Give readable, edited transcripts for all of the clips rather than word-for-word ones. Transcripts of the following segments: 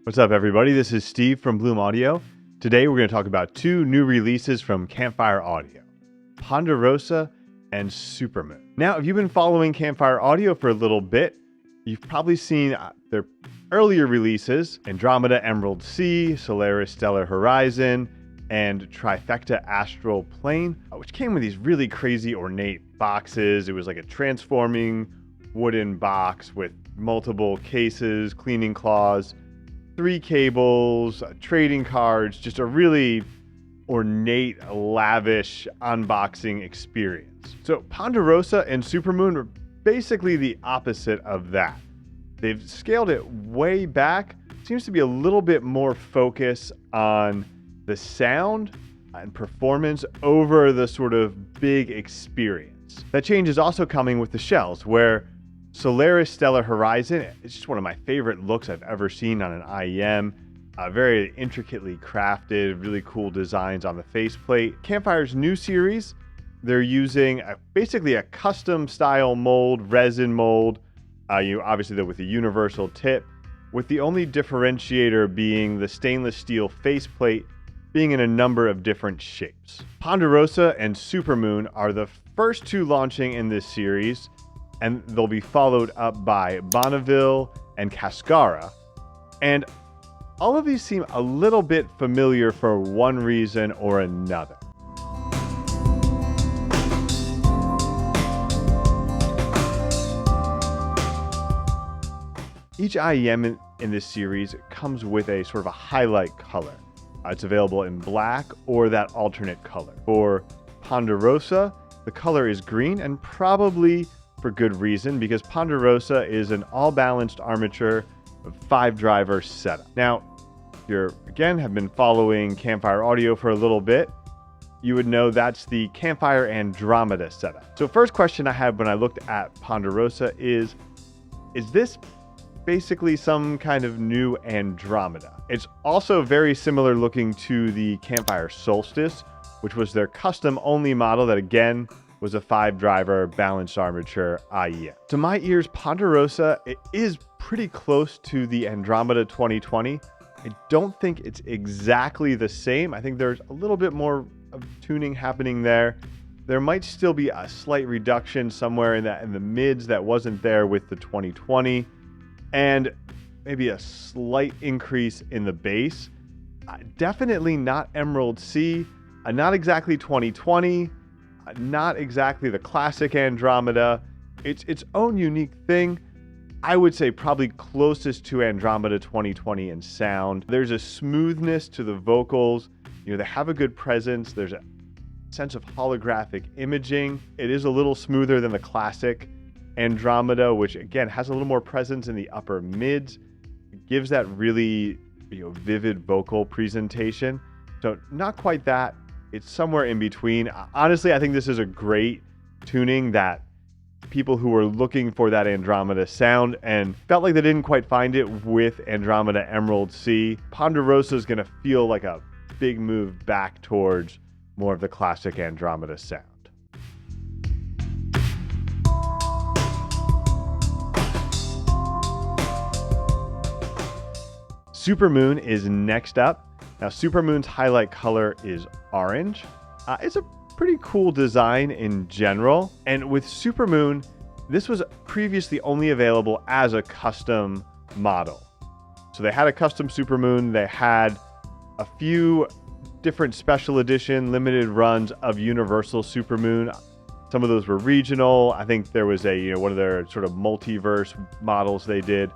What's up, everybody? This is Steve from Bloom Audio. Today we're going to talk about two new releases from Campfire Audio, Ponderosa and Supermoon. Now, if you've been following Campfire Audio for a little bit, you've probably seen their earlier releases, Andromeda Emerald Sea, Solaris Stellar Horizon, and Trifecta Astral Plane, which came with these really crazy ornate boxes. It was like a transforming wooden box with multiple cases, cleaning cloths, 3 cables, trading cards, just a really ornate, lavish unboxing experience. So Ponderosa and Supermoon are basically the opposite of that. They've scaled it way back. Seems to be a little bit more focus on the sound and performance over the sort of big experience. That change is also coming with the shells, where Solaris Stellar Horizon is just one of my favorite looks I've ever seen on an IEM. Very intricately crafted, really cool designs on the faceplate. Campfire's new series, they're using basically a custom style mold, resin mold, obviously with a universal tip, with the only differentiator being the stainless steel faceplate being in a number of different shapes. Ponderosa and Supermoon are the first two launching in this series, and they'll be followed up by Bonneville and Cascara. And all of these seem a little bit familiar for one reason or another. Each IEM in this series comes with a sort of a highlight color. It's available in black or that alternate color. For Ponderosa, the color is green, and probably for good reason, because Ponderosa is an all-balanced armature 5-driver setup. Now, if you again have been following Campfire Audio for a little bit, you would know that's the Campfire Andromeda setup. So first question I had when I looked at Ponderosa is this basically some kind of new Andromeda? It's also very similar looking to the Campfire Solstice, which was their custom-only model that again was a 5-driver balanced armature IEM. To my ears, Ponderosa is pretty close to the Andromeda 2020. I don't think it's exactly the same. I think there's a little bit more of tuning happening there. There might still be a slight reduction somewhere in the mids that wasn't there with the 2020, and maybe a slight increase in the bass. Definitely not Emerald Sea, not exactly 2020, not exactly the classic Andromeda. It's its own unique thing. I would say probably closest to Andromeda 2020 in sound. There's a smoothness to the vocals. They have a good presence. There's a sense of holographic imaging. It is a little smoother than the classic Andromeda, which again has a little more presence in the upper mids. It gives that really vivid vocal presentation. So not quite that. It's somewhere in between. Honestly, I think this is a great tuning that people who were looking for that Andromeda sound and felt like they didn't quite find it with Andromeda Emerald Sea, Ponderosa is going to feel like a big move back towards more of the classic Andromeda sound. Supermoon is next up. Now, Supermoon's highlight color is orange. It's a pretty cool design in general. And with Supermoon, this was previously only available as a custom model. So they had a custom Supermoon. They had a few different special edition limited runs of Universal Supermoon. Some of those were regional. I think there was one of their sort of multiverse models they did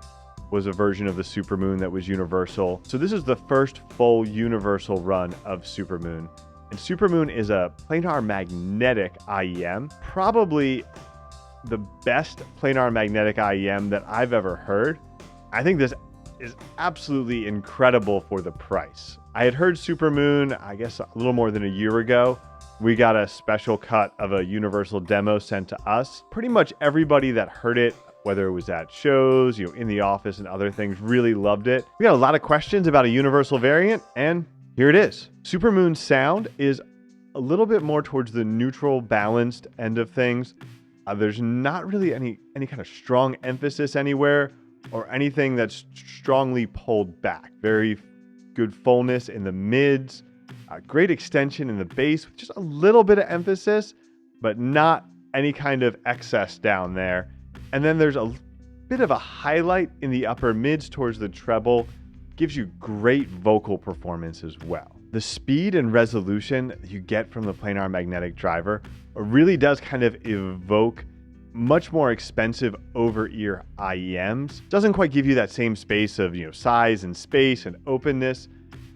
was a version of the Supermoon that was universal. So this is the first full universal run of Supermoon. And Supermoon is a planar magnetic IEM, probably the best planar magnetic IEM that I've ever heard. I think this is absolutely incredible for the price. I had heard Supermoon, I guess a little more than a year ago. We got a special cut of a universal demo sent to us. Pretty much everybody that heard it, whether it was at shows, in the office and other things, really loved it. We got a lot of questions about a universal variant, and here it is. Supermoon's sound is a little bit more towards the neutral, balanced end of things. There's not really any kind of strong emphasis anywhere or anything that's strongly pulled back. Very good fullness in the mids, great extension in the bass with just a little bit of emphasis, but not any kind of excess down there. And then there's a bit of a highlight in the upper mids towards the treble. Gives you great vocal performance as well. The speed and resolution you get from the planar magnetic driver really does kind of evoke much more expensive over-ear IEMs. Doesn't quite give you that same space of size and space and openness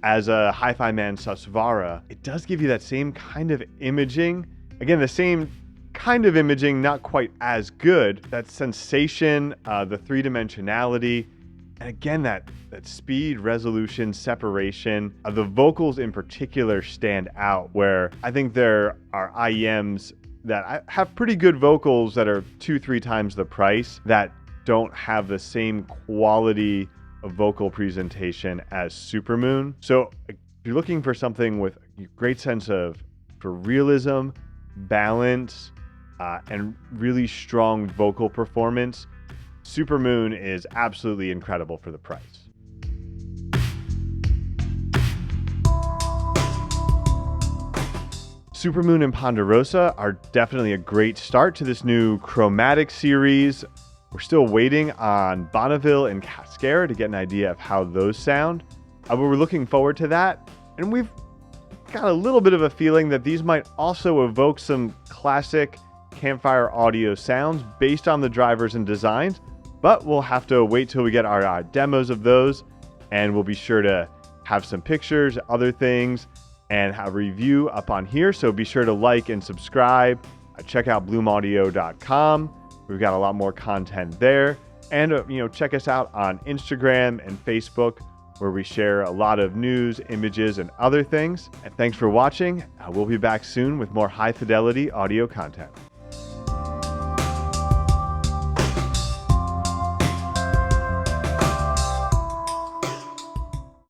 as a Hi-Fi Man Susvara. It does give you that same kind of imaging. Again, the same kind of imaging, not quite as good. That sensation, the three-dimensionality, and again, that speed, resolution, separation. The vocals in particular stand out, where I think there are IEMs that have pretty good vocals that are 2-3 times the price that don't have the same quality of vocal presentation as Supermoon. So if you're looking for something with a great sense for realism, balance, and really strong vocal performance, Supermoon is absolutely incredible for the price. Supermoon and Ponderosa are definitely a great start to this new Chromatic Series. We're still waiting on Bonneville and Cascara to get an idea of how those sound. But we're looking forward to that. And we've got a little bit of a feeling that these might also evoke some classic Campfire audio sounds based on the drivers and designs. But we'll have to wait till we get our demos of those, and we'll be sure to have some pictures, other things, and have a review up on here. So be sure to like and subscribe. Check out bloomaudio.com. We've got a lot more content there. And check us out on Instagram and Facebook, where we share a lot of news, images, and other things. And thanks for watching. We'll be back soon with more high fidelity audio content.